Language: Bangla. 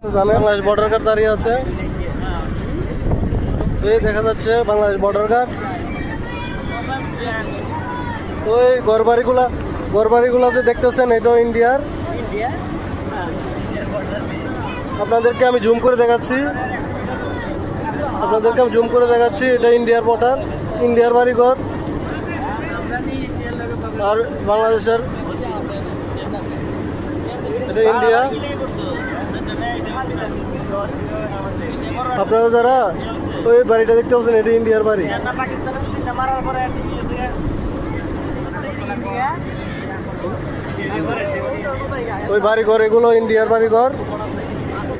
জানেন বাংলাদেশ বর্ডার গার্ড দাঁড়িয়ে আছে। এই দেখা যাচ্ছে বাংলাদেশ বর্ডার গার্ড। ওই ঘরবাড়িগুলা যে দেখতেছেন এটাও ইন্ডিয়ার। আপনাদেরকে আমি জুম করে দেখাচ্ছি এটা ইন্ডিয়ার বর্ডার, ইন্ডিয়ার বাড়িঘর। আর বাংলাদেশের এটা ইন্ডিয়া। আপনারা যারা ওই বাড়িটা দেখতে পাচ্ছেন এটা ইন্ডিয়ার বাড়ি। ওই বাড়িঘর এগুলো ইন্ডিয়ার বাড়িঘর।